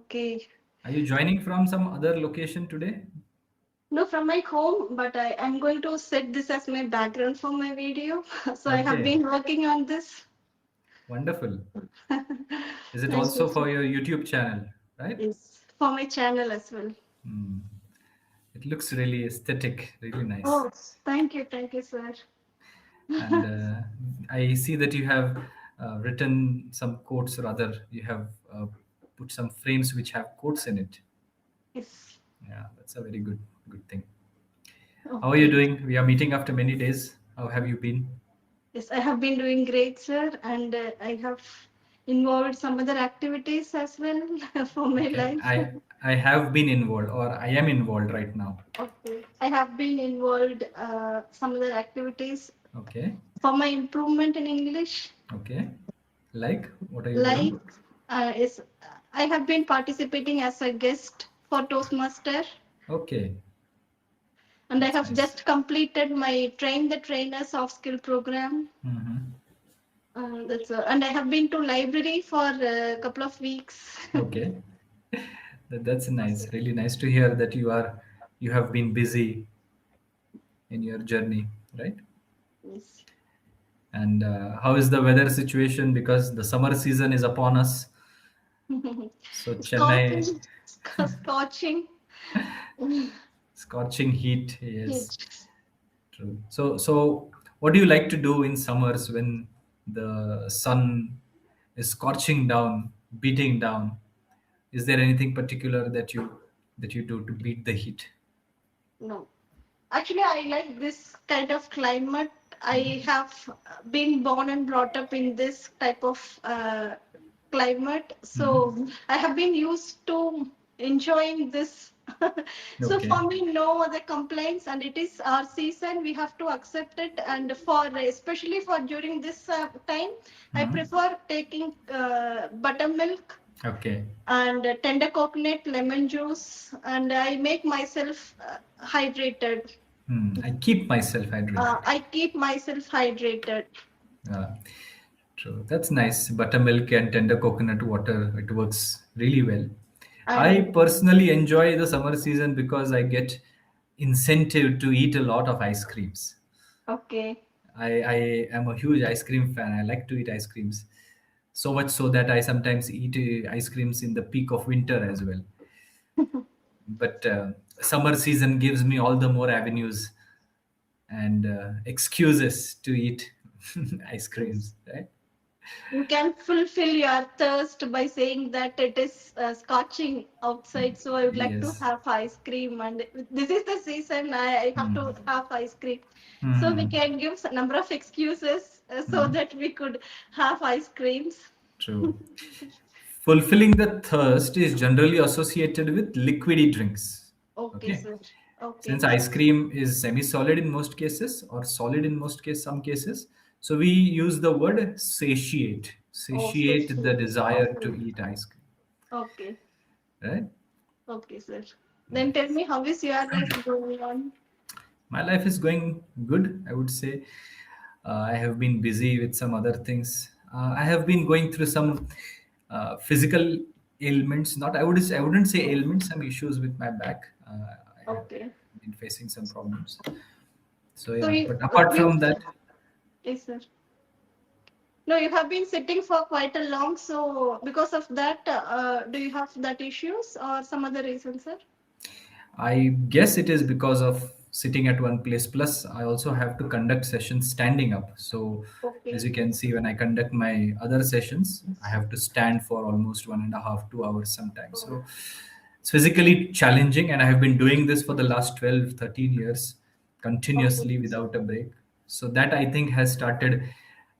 Okay. Are you joining from some other location today? No, from my home, but I'm going to set this as my background for my video. So I have Okay, been working on this. wonderful. Is it Nice to also see. for your YouTube channel, right? Yes, for my channel as well. Hmm. It looks really aesthetic, really nice. Oh, thank you, sir. And I see that you have written some quotes, or rather, you have put some frames which have quotes in it. Yes. Yeah, that's a very good thing. How are you Okay. doing? We are meeting after many days. How have you been? Yes, I have been doing great, sir, and I have involved some other activities as well for my Okay, life. I have been involved, or I am involved right now. Okay. I have been involved some other activities Okay, for my improvement in English. okay. Like, what are you Like doing? is I have been participating as a guest for Toastmaster, Okay, and I that's have nice. just completed my Train the Trainer soft skill program. Mm-hmm. And I have been to library for a couple of weeks. Okay, that's nice. Really nice to hear that you have been busy in your journey, right? Yes. And how is the weather situation? Because the summer season is upon us. So Chennai, Scorching, scorching scorching heat. Yes, heat. true. So what do you like to do in summers when the sun is scorching down, beating down? Is there anything particular that you do to beat the heat? No. Actually, I like this kind of climate. I have been born and brought up in this type of climate, Hmm. so I have been used to enjoying this. So Okay. for me, no other complaints, and it is our season. We have to accept it, and for especially for during this time, I Hmm. prefer taking buttermilk Okay. and tender coconut lemon juice, and I make myself hydrated. I keep myself hydrated. I keep myself hydrated. Uh, True. That's nice. Buttermilk and tender coconut water, it works really well. I And personally enjoy the summer season because I get incentive to eat a lot of ice creams. okay. I am a huge ice cream fan. I like to eat ice creams. So much so that I sometimes eat ice creams in the peak of winter as well. But summer season gives me all the more avenues and excuses to eat ice Yes. creams, right? You can fulfill your thirst by saying that it is scorching outside, so I would like to Yes. have ice cream, and this is the season I have Hmm. to have ice cream. So we Hmm. can give a number of excuses so Hmm. that we could have ice creams. True. Fulfilling the thirst is generally associated with liquidy drinks. Okay, Okay. sir. Since Okay. ice cream is semi-solid in most cases or solid in some cases, so we use the word satiate. Oh, Satiate the sushi. desire Okay. to eat ice cream. Okay. Right? Okay, sir. Then tell me, how is your life going on? My life is going good, I would say. I have been busy with some other things. I have been going through some physical ailments. Not I wouldn't say ailments. Some issues with my back. I have Okay. been facing some problems. So So yeah, but apart you, from that, yes, sir. No, you have been sitting for quite a long. So because of that, do you have that issues or some other reason, sir? I guess it is because of sitting at one place. Plus, I also have to conduct sessions standing up. So, as Okay. you can see, when I conduct my other sessions, I have to stand for almost 1.5, 2 hours sometimes. So, it's physically challenging, and I have been doing this for the last 12, 13 years Okay. continuously without a break. So, that I think has started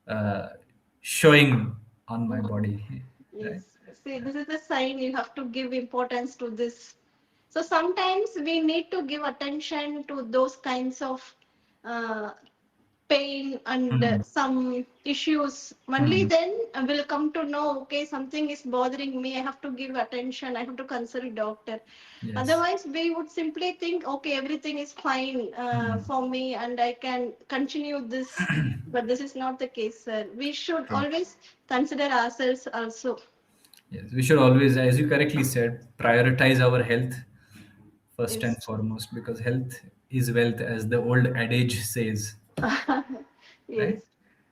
uh, showing on my body. Right? Yes. See, this is the sign you have to give importance to this. So sometimes we need to give attention to those kinds of uh, pain and Mhm. some issues. Only Mhm. then we'll come to know, okay, something is bothering me. I have to give attention. I have to consult a doctor. Yes. Otherwise, we would simply think, okay, everything is fine Mhm. for me and I can continue this. But this is not the case, sir. We should True. always consider ourselves also. Yes, we should always, as you correctly said, prioritize our health first and Yes. foremost, because health is wealth, as the old adage says, right? Yes.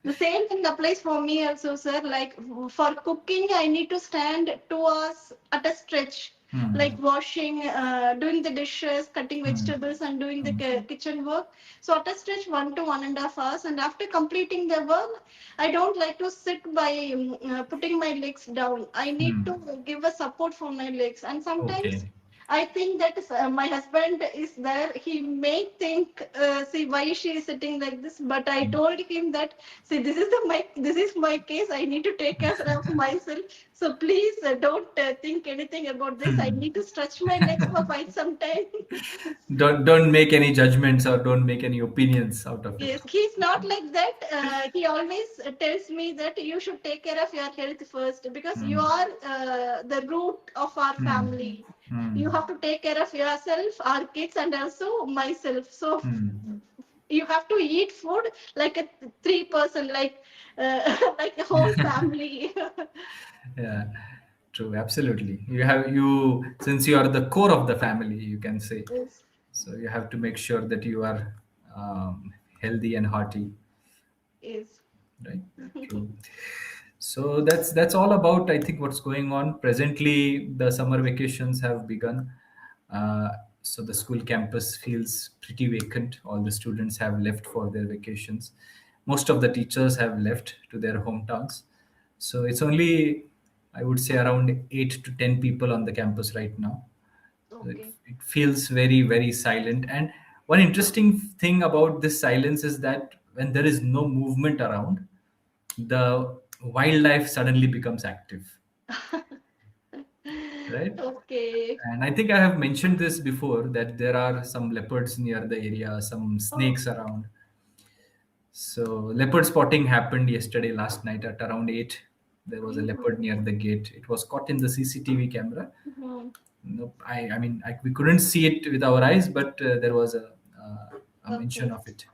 The same thing applies for me also, sir. Like for cooking, I need to stand 2 hours at a stretch, like Hmm. washing, doing the dishes, cutting Hmm. vegetables, and doing the Hmm. kitchen work. So at a stretch, 1 to 1.5 hours. And after completing the work, I don't like to sit by putting my legs down. I need Hmm. to give a support for my legs. And sometimes Okay. I think that my husband is there. He may think, see, why she is sitting like this. But I told him that, see, this is my case. I need to take care of myself. So please don't think anything about this. I Hmm. need to stretch my legs for quite some time. Don't make any judgments or don't make any opinions out of it. Yes, he's not like that. He always tells me that you should take care of your health first because you Hmm. are the root of our Hmm. family. You Hmm. have to take care of yourself, our kids, and also myself. So Hmm. you have to eat food like a three-person, like like the whole family. Yeah, true. Absolutely. Since you are the core of the family, you can say. Yes, So you have to make sure that you are healthy and hearty, yes. right? True. So that's all about, I think, what's going on presently. The summer vacations have begun. Uh, so the school campus feels pretty vacant. All the students have left for their vacations. Most of the teachers have left to their hometowns. So it's only, I would say, around 8 to 10 people on the campus right now. So it, Okay. it feels very, very silent. And one interesting thing about this silence is that when there is no movement around, the wildlife suddenly becomes active, right? Okay. And I think I have mentioned this before, that there are some leopards near the area, some Oh. snakes around. So leopard spotting happened yesterday, last night at around 8. There was a leopard near the gate. It was caught in the CCTV camera. Mhm. Nope. We couldn't see it with our eyes, but there was a mention Okay. of it.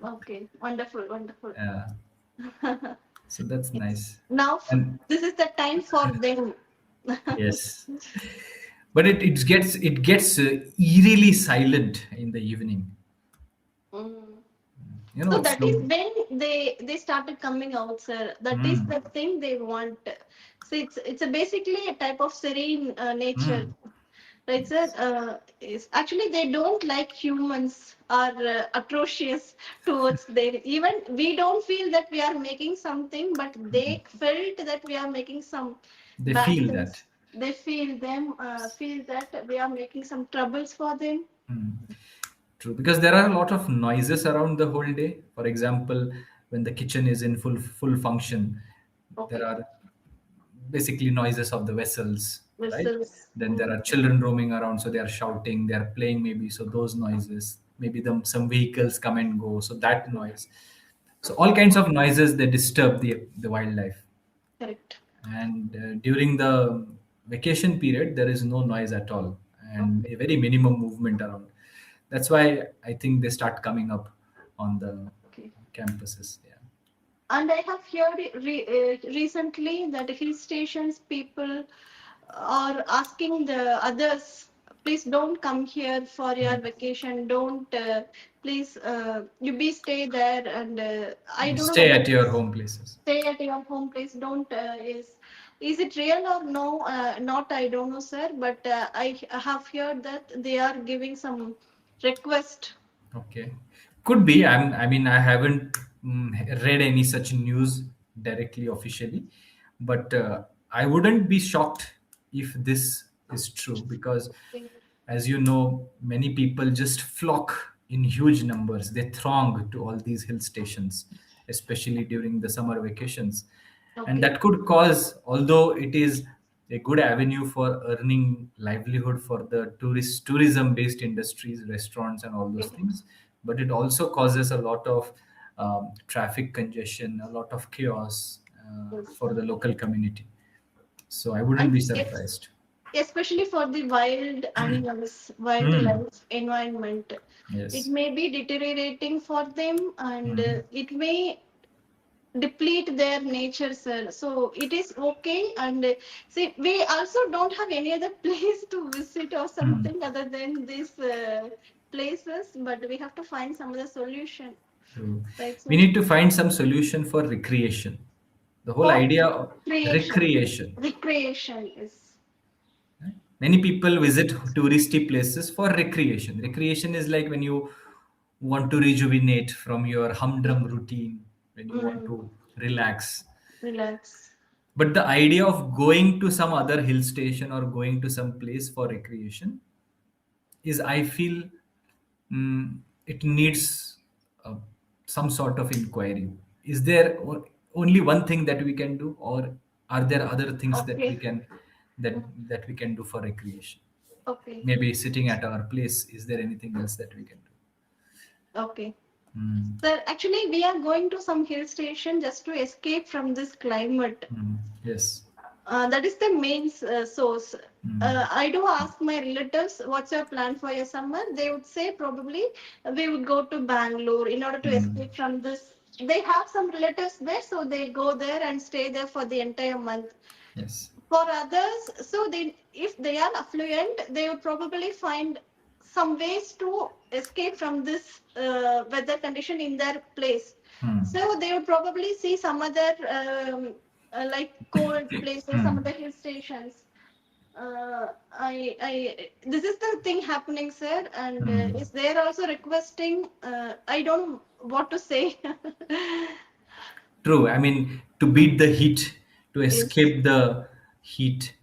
Okay. Wonderful. Wonderful. Uh, so that's Yes. nice. Now, And this is the time for them. yes, but it gets eerily silent in the evening. Mm. You know, So it's that is slow. when they started coming out, sir. That is Mm, the thing they want. So it's a basically a type of serene nature, mm. right, sir? Is actually they don't like humans are atrocious towards them. Even we don't feel that we are making something, but they felt that we are making some They bad feel that. things. They feel that we are making some troubles for them. Mm. True, because there are a lot of noises around the whole day. For example, when the kitchen is in full function, there Okay. are basically noises of the vessels, right? Whistles. Then there Mm. are children roaming around, so they are shouting, they are playing maybe, so those noises. Maybe some vehicles come and go, so that noise. So all kinds of noises, they disturb the wildlife. Correct. And during the vacation period, there is no noise at all, and Okay. a very minimum movement around. That's why I think they start coming up on the Okay. campuses. Yeah. And I have heard recently that hill stations people are asking the others, please don't come here for your vacation. Don't please you be stay there. And I don't know Stay whether at your home places. stay at your home place. Don't is it real or no? Not I don't know, sir. But I have heard that they are giving some request. Okay, could be. I mean, I haven't read any such news directly officially, but I wouldn't be shocked if this is true, because, as you know, many people just flock in huge numbers. They throng to all these hill stations, especially during the summer vacations, and Okay. that could cause, although it is a good avenue for earning livelihood for the tourism based industries, restaurants and all those Okay. things, but it also causes a lot of traffic congestion, a lot of chaos Yes. for the local community. So I wouldn't And be yes, surprised. especially for the wild animals, Hmm. wildlife environment, it Yes. may be deteriorating for them, and Hmm. it may. deplete their nature, sir. So it is okay. And see, we also don't have any other place to visit or Hmm. something other than these places, but we have to find some other solution, True. right, We sir? need to find some solution for recreation. The whole For idea of creation, recreation. recreation is Right? Many people visit touristy places for recreation. Recreation is like when you want to rejuvenate from your humdrum routine, when you want mm, to relax. relax. But the idea of going to some other hill station or going to some place for recreation is, I feel, it needs uh, some sort of inquiry. Is there only one thing that we can do, or are there other things that we Okay, can that we can do for recreation? okay, Maybe sitting at our place. Is there anything else that we can do? okay. Mm, Sir, actually, we are going to some hill station just to escape from this climate. yes. That is the main source. Mm, I do ask my relatives, what's your plan for your summer? They would say probably we would go to Bangalore in order to mm, escape from this. They have some relatives there, so they go there and stay there for the entire month. yes. For others, so they, if they are affluent, they would probably find some ways to escape from this weather condition in their place. Mm, So they would probably see some other like cold places, some mm, other hill stations. This is the thing happening, sir, and mm. is there also requesting? I don't know what to say. True. I mean, to beat the heat, to Is escape the heat,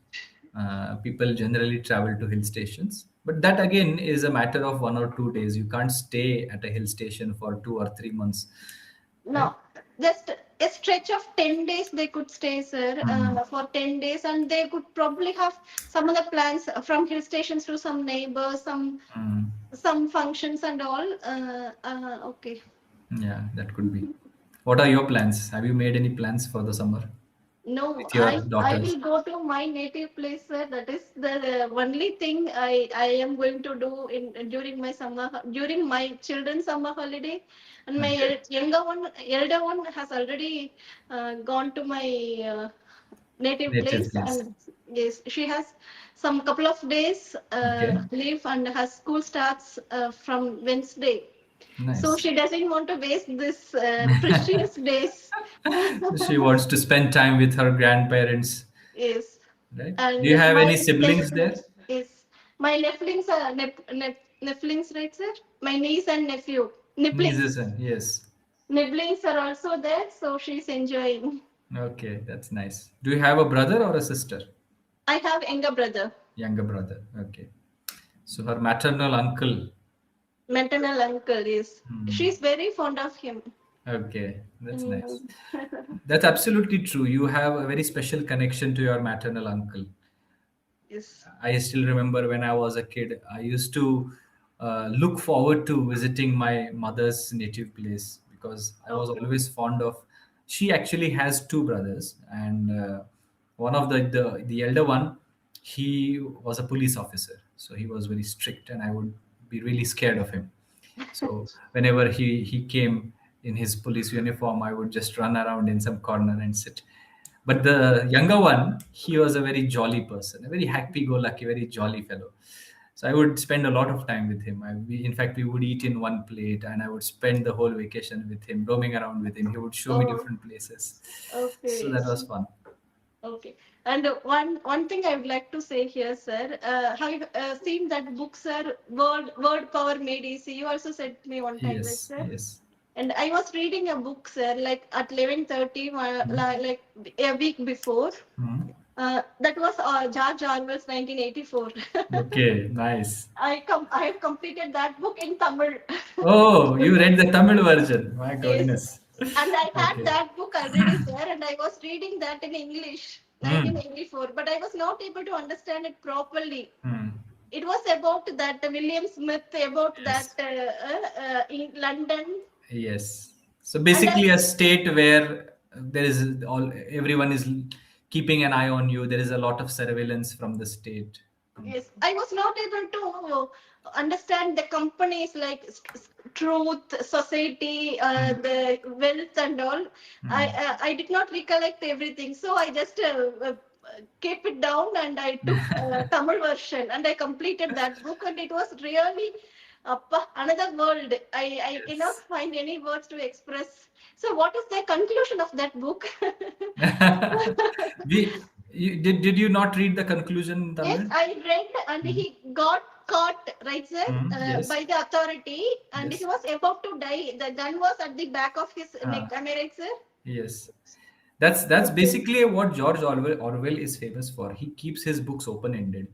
people generally travel to hill stations. But that again is a matter of 1 or 2 days. You can't stay at a hill station for 2 or 3 months, right? no, just a stretch of 10 days they could stay, sir, Mm, for 10 days, and they could probably have some other plans from hill stations to some neighbors, mm. some functions and all. Okay. Yeah, that could be. What are your plans? Have you made any plans for the summer No, with your I daughters? will go to my native place, sir. That is the only thing I am going to do in during my summer, during my children's summer holiday. And my Okay. elder one has already gone to my native Native place, place. and yes, she has some couple of days Okay. leave, and her school starts from Wednesday. So Nice. she doesn't want to waste this precious days. She wants to spend time with her grandparents, Yes. right? Do And you have any my siblings there? nephews is my nephews are nephews, right, sir? My niece and nephew, Nieces nibblings. and yes. Nibblings are also there, so she's enjoying. Okay, that's nice. Do you have a brother or a sister? I have younger brother, Younger brother. Okay. So her maternal uncle. maternal uncle is. Hmm. She's very fond of him. Okay, that's nice. Mm. That's absolutely true. You have a very special connection to your maternal uncle. Yes. I still remember when I was a kid, I used to look forward to visiting my mother's native place because I was Okay. always fond of. She actually has two brothers, and one of the elder one, he was a police officer, so he was very strict, and I would be really scared of him. So whenever he came in his police uniform, I would just run around in some corner and sit. But the younger one, he was a very jolly person, a very happy-go-lucky, very jolly fellow. So I would spend a lot of time with him. In fact, we would eat in one plate, and I would spend the whole vacation with him, roaming around with him. He would show me Oh, different places. So okay. that was fun. Okay. And one thing I would like to say here, sir, have you seen that book, sir? Word Power Made Easy. You also said to me one time, right, Yes, sir? yes. And I was reading a book, sir, like at 11:30, like a week before. Hmm. That was George Orwell's 1984. Okay, nice. I have completed that book in Tamil. Oh, you read the Tamil version. My Yes. goodness. And I had Okay. that book already, sir, and I was reading that in English, Hmm. 1984, but I was not able to understand it properly. Hmm. It was about that William Smith, about that Yes. in London, Yes. So and basically, a state where there is all everyone is keeping an eye on you. There is a lot of surveillance from the state. Yes, I was not able to understand the companies like Truth, Society, Mm. the Wealth, and all. Mm. I did not recollect everything, so I just kept it down and I took Tamil version and I completed that book, and it was really another world. I cannot Yes. find any words to express. So, what is the conclusion of that book? Did you not read the conclusion in Yes, Tamil? I read, and Mm. he got caught, right, sir, Yes. by the authority, and he Yes. was about to die. The gun was at the back of his neck. Ah, Am I right, sir? yes. That's Okay. basically what Orwell is famous for. He keeps his books open ended,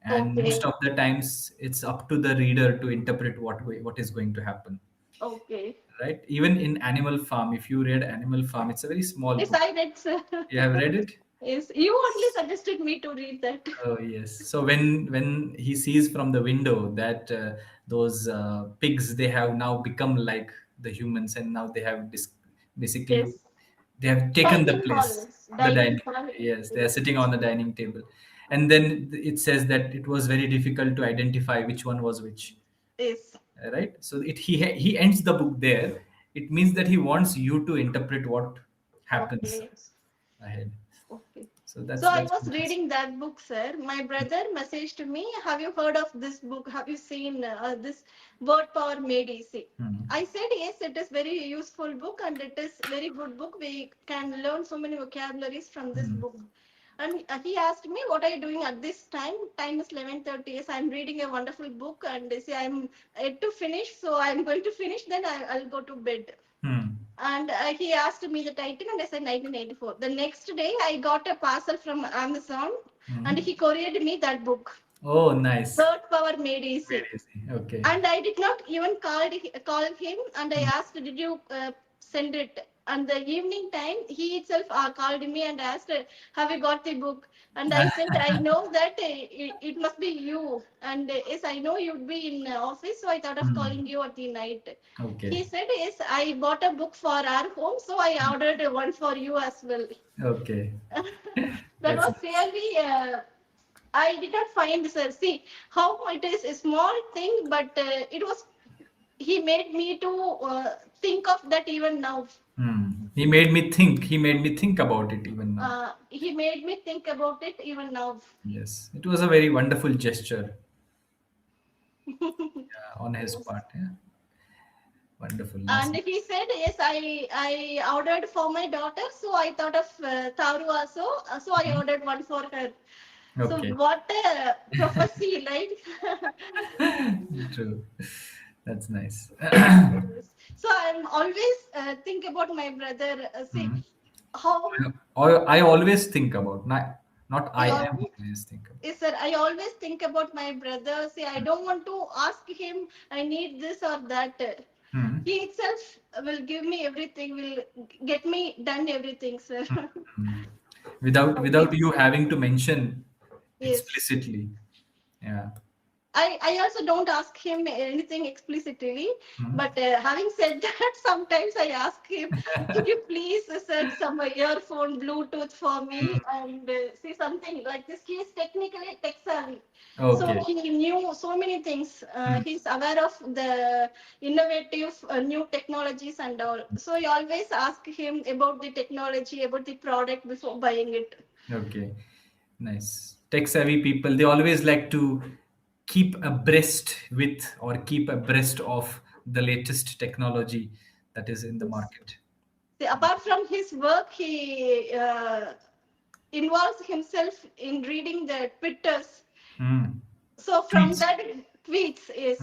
and most Okay. of the times it's up to the reader to interpret what is going to happen. Okay. Right? Even in Animal Farm, if you read Animal Farm, it's a very small Yes, book. I read, sir. You have read it? Yes, you only suggested me to read that. Oh yes. So when he sees from the window that those pigs, they have now become like the humans, and now they have basically Yes. they have taken the Dining place, hall. the Dining dining. hall. Yes, they are Yes. sitting on the dining table, and then it says that it was very difficult to identify which one was which. Yes. Right. So he ends the book there. It means that he wants you to interpret what happens Okay. ahead. Okay. So So I that's was nice. reading that book, sir. My brother messaged me, "Have you heard of this book? Have you seen this Word Power Made Easy?" Hmm. I said, "Yes, it is very useful book and it is very good book. We can learn so many vocabularies from this Hmm. book." And he asked me, "What are you doing at this time? Time is 11:30. Yes, I'm reading a wonderful book, and they say I'm yet to finish, so I'm going to finish. Then I'll go to bed." Hmm. And he asked me the title, and I said 1984. The next day, I got a parcel from Amazon, and Hmm. he couriered me that book, Oh, nice. Word Power Made Easy. Very easy. Okay. And I did not even call him, and I Hmm. asked, "Did you send it?" And the evening time, he itself called me and asked, "Have you got the book?" And I said, "I know that it must be you." And yes, I know you'd be in office, so I thought of Hmm. calling you at the night. He Okay. said, "Yes, I bought a book for our home, so I ordered one for you as well." Okay. That That's was nice. really, I did not find this. See how it is a small thing, but it was, he made me to think of that even now. Hmm. He made me think. He made me think about it even now. He made me think about it even now. Yes. It was a very wonderful gesture, on his Yes. part. Yeah. Wonderful. Nice. And he said, "Yes, I ordered for my daughter, so I thought of Taru also, so I Hmm. ordered one for her." So Okay. what a prophecy, right? True. That's nice. Yes. So I'm always think about my brother. See Hmm. how I always think about, not I I am always. always think about. Yes, sir. I always think about my brother. See, I don't want to ask him, "I need this or that." Hmm. He itself will give me everything, will get me done everything, sir. Hmm. Without Okay. you having to mention Yes. explicitly. Yeah. I also don't ask him anything explicitly, Hmm. but having said that, sometimes I ask him, "Could you please set some earphone, Bluetooth for me?" And see something like this. He is technically tech savvy, so Okay. he knew so many things. Hmm. He's aware of the innovative new technologies and all. So I always ask him about the technology, about the product before buying it. Okay. Nice. Tech savvy people, they always like to keep abreast with or keep abreast of the latest technology that is in the Yes. market. See, apart from his work, he involves himself in reading the Twitters. Hmm. So from Tweets. that tweets is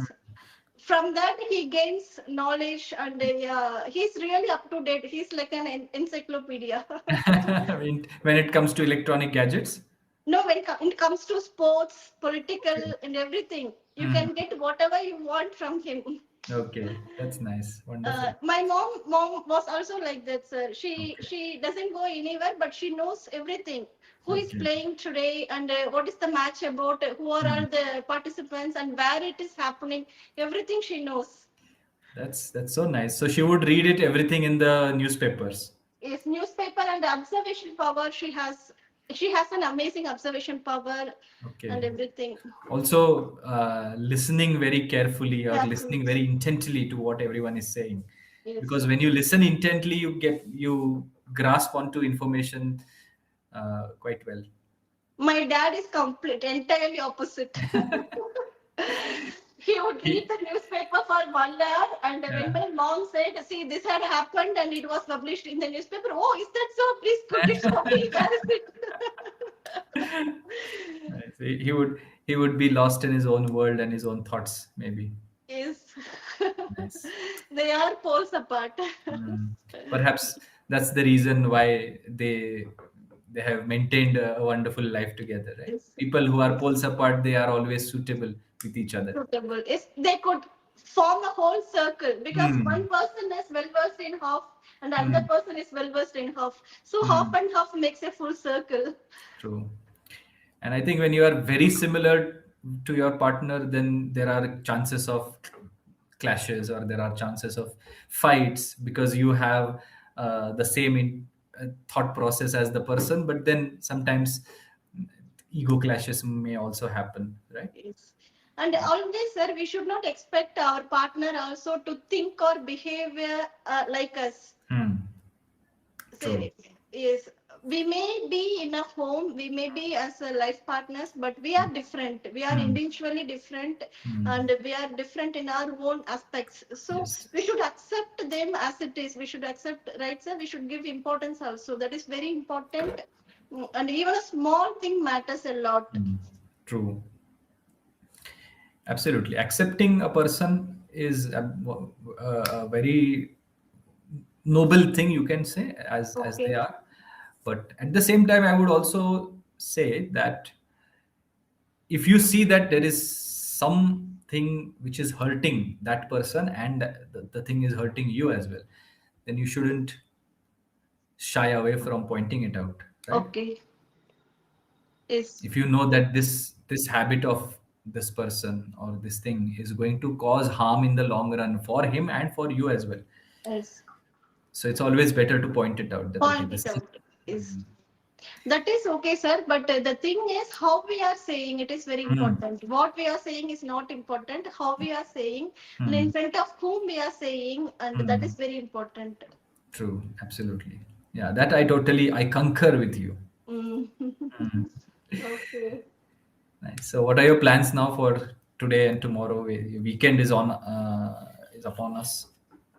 from that he gains knowledge, and he's really up to date. He's like an encyclopedia. I mean, when it comes to electronic gadgets. No, when it comes to sports, Okay. political, and everything, you Hmm. can get whatever you want from him. Okay. That's nice. Wonderful. My mom was also like that, sir. she Okay. she doesn't go anywhere, but she knows everything. Who is Okay. playing today, and what is the match about, who are Hmm. all the participants, and where it is happening. Everything she knows. That's so nice. So she would read it everything in the newspapers. Is newspaper and observation power she has. She has an amazing observation power and Okay. everything. Also, listening very carefully or Careful. listening very intently to what everyone is saying, Yes. because when you listen intently, you grasp onto information quite well. My dad is complete, entirely opposite. He would read He, the newspaper for 1 hour, and when yeah. my mom said, "See, this had happened and it was published in the newspaper," oh, is that so? Please put it for me. Where is it? Nice. He would be lost in his own world and his own thoughts, maybe. Yes. Nice. They are poles apart. Mm. Perhaps that's the reason why they have maintained a wonderful life together, right? Yes. People who are Yes. poles apart, they are always suitable with each other. Suitable. If they could form a whole circle, because one Hmm. person is well versed in half and the other Hmm. person is well versed in half. So half Hmm. and half makes a full circle. True. And I think when you are very similar to your partner, then there are chances of clashes or there are chances of fights because you have the same thought process as the person. But then sometimes ego clashes may also happen, right? Yes. And always, sir, we should not expect our partner also to think or behave like us. Hmm. True. Say, yes, we may be in a home, we may be as a life partners, but we are different. We are Hmm. individually different, Hmm. and we are different in our own aspects. So Yes. we should accept them as it is. We should accept, right, sir? We should give importance also. That is very important. And even a small thing matters a lot. Hmm. True. Absolutely. Accepting a person is a very noble thing, you can say, as they Okay. are. But at the same time, I would also say that if you see that there is something which is hurting that person and the thing is hurting you as well, then you shouldn't shy away from pointing it out, right? Okay. Yes. If you know that this habit of this person or this thing is going to cause harm in the long run for him and for you as well, Yes. so it's always better to point it out that okay, Point this it is. out. Yes. That is okay, sir. But the thing is, how we are saying it is very Hmm. important. What we are saying is not important. How we are saying, and Hmm. in front of whom we are saying, and that Hmm. is very important. True, absolutely. Yeah, that I concur with you. Mm. Hmm. Okay. Nice. So, what are your plans now for today and tomorrow? Weekend is upon us.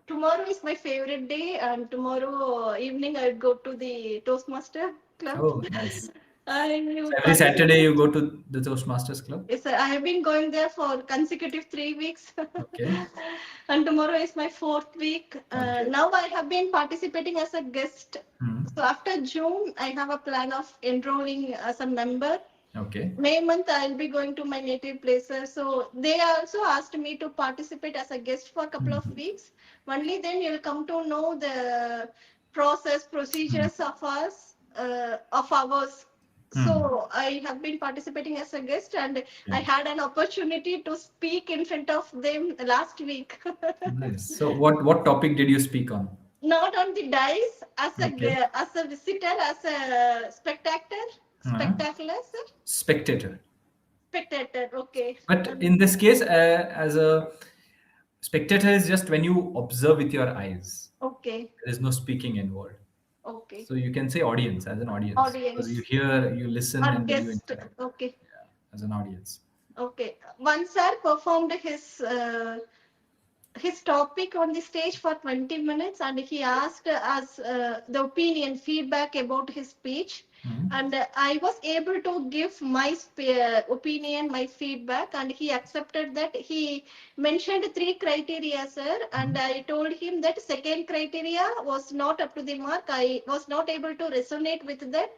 Tomorrow is my favorite day, and tomorrow evening I go to the Toastmaster club. Oh, nice. I So would every Saturday participate. you go to the Toastmasters Club. Yes, sir. I have been going there for consecutive 3 weeks. Okay. And tomorrow is my fourth week. Okay. Now I have been participating as a guest. Hmm. So after June, I have a plan of enrolling as a member. Okay. May month, I'll be going to my native places. So they also asked me to participate as a guest for a couple Hmm. of weeks. Only then you'll come to know the process, Hmm. procedures of ours. Hmm. So I have been participating as a guest, and I Okay. had an opportunity to speak in front of them last week. Nice. So, what topic did you speak on? Not on the dice, Okay. as a visitor, as a Uh-huh. spectacular, sir. Spectator. Spectator, okay. But in this case, as a spectator is just when you observe with your eyes. Okay, There is no speaking involved. okay. So you can say audience as an audience because you Audience hear, you listen, or and then you guest, interact. okay, Yeah, as an audience. okay. Once sir performed his topic on the stage for 20 minutes, and he asked us the opinion feedback about his speech, Mhm. and I was able to give my opinion, my feedback, and he accepted that. He mentioned three criteria, sir, and Mhm. I told him that second criteria was not up to the mark. I was not able to resonate with that.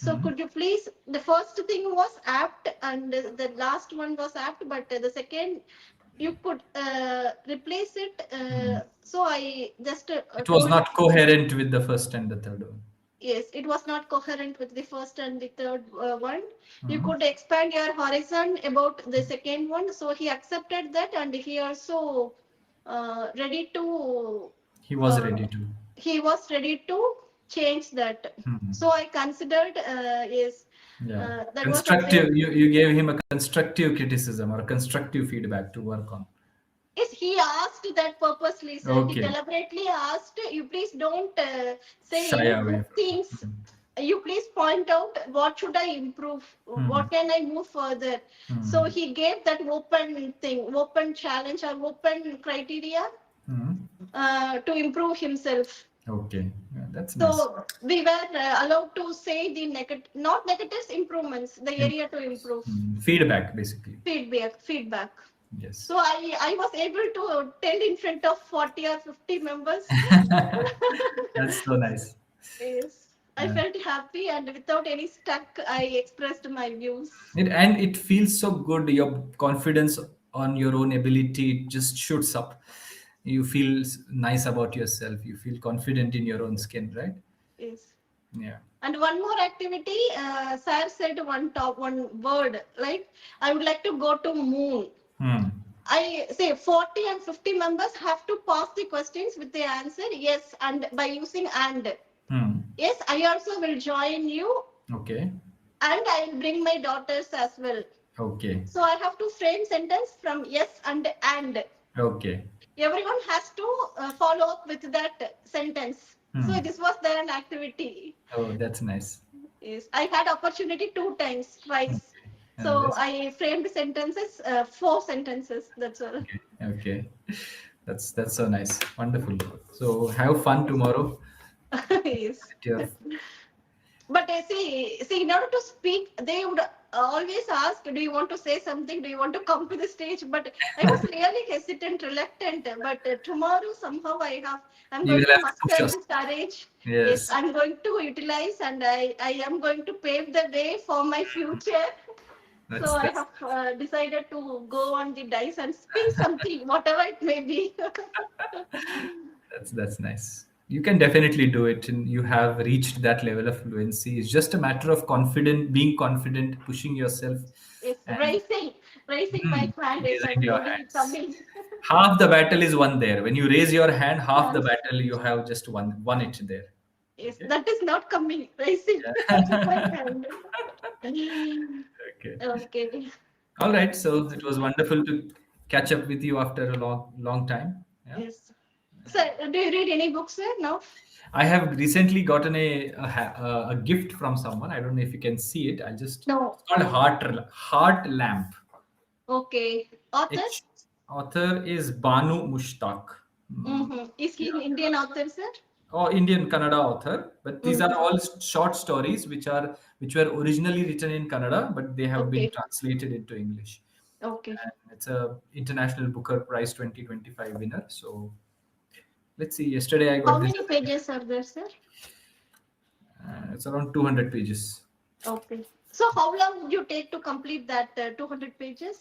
So Mhm. could you please, the first thing was apt and the last one was apt, but the second you could replace it. Mhm. So I just It was told, not coherent with the first and the third one. yes, it was not coherent with the first and the third one. You Mhm. could expand your horizon about the second one. So he accepted that, and he also ready to. He was Uh, ready to. he was ready to. change that. Hmm. So I considered, yes, Yeah. that was a great. Constructive. You gave him a constructive criticism or a constructive feedback to work on. Yes, he asked that purposely, sir. He Okay. deliberately asked, you please don't say Shy any away good from. things. You please point out what should I improve, Hmm. what can I move further. So Hmm. he gave that open thing, open challenge or open criteria Hmm. to improve himself. Okay. Yeah, that's nice. So we were allowed to say the negative, not negatives, improvements, the Im- area to improve, Feedback, basically. feedback. Yes. So I was able to tell in front of 40 or 50 members. That's so nice. Yes, I Yeah. felt happy and without any stuck, I expressed my views. And it feels so good. Your confidence on your own ability it just shoots up. You feel nice about yourself. You feel confident in your own skin, right? Yes. Yeah. And one more activity, Sir said one word, like I would like to go to moon. Hmm. I say 40 and 50 members have to pass the questions with the answer yes and by using and. Hmm. Yes, I also will join you Okay. and I'll bring my daughters as well. Okay. So I have to frame sentence from yes and and. Okay. Everyone has to follow up with that sentence. So Hmm. this was an activity. Oh, that's nice. Yes, I had opportunity two times, twice. Okay. So That's I framed sentences, four sentences. That's all. okay. Okay. That's so nice. Wonderful. So have fun tomorrow. Yes. At your But see, in order to speak, they would always ask, "Do you want to say something? Do you want to come to the stage?" But I was really hesitant, reluctant. But tomorrow somehow I'm you going will to have to push muster yourself. this courage. Yes, Yes. I'm going to utilize, and I am going to pave the way for my future. So I That's have decided to go on the dice and spin something, whatever it may be. that's nice. You can definitely do it, and you have reached that level of fluency. It's just a matter of being confident, pushing yourself, It's and raising my hand is raising and your slowly hands. coming. Half the battle is won there. When you raise your hand, half the Yes, battle you have just won it there. yes, Okay. that is not coming. Raising my Yeah. hand. Okay. Okay. All right. So it was wonderful to catch up with you after a long time. Yeah. Yes. So, do you read any books there now? I have recently gotten a gift from someone. I don't know if you can see it. No. It's called Heart Lamp. Okay. Author? Its author is Banu Mushtaq. Mm-hmm. Is he Yeah. an Indian author, sir? Or Indian Kannada author, but these are Mm-hmm. all short stories which were originally written in Kannada, but they have been Okay. translated into English. Okay. And it's a International Booker Prize 2025 winner. So let's see. Yesterday I How got this many as a gift. pages are there, sir? It's around 200 pages. Okay. So, how long would you take to complete that 200 pages?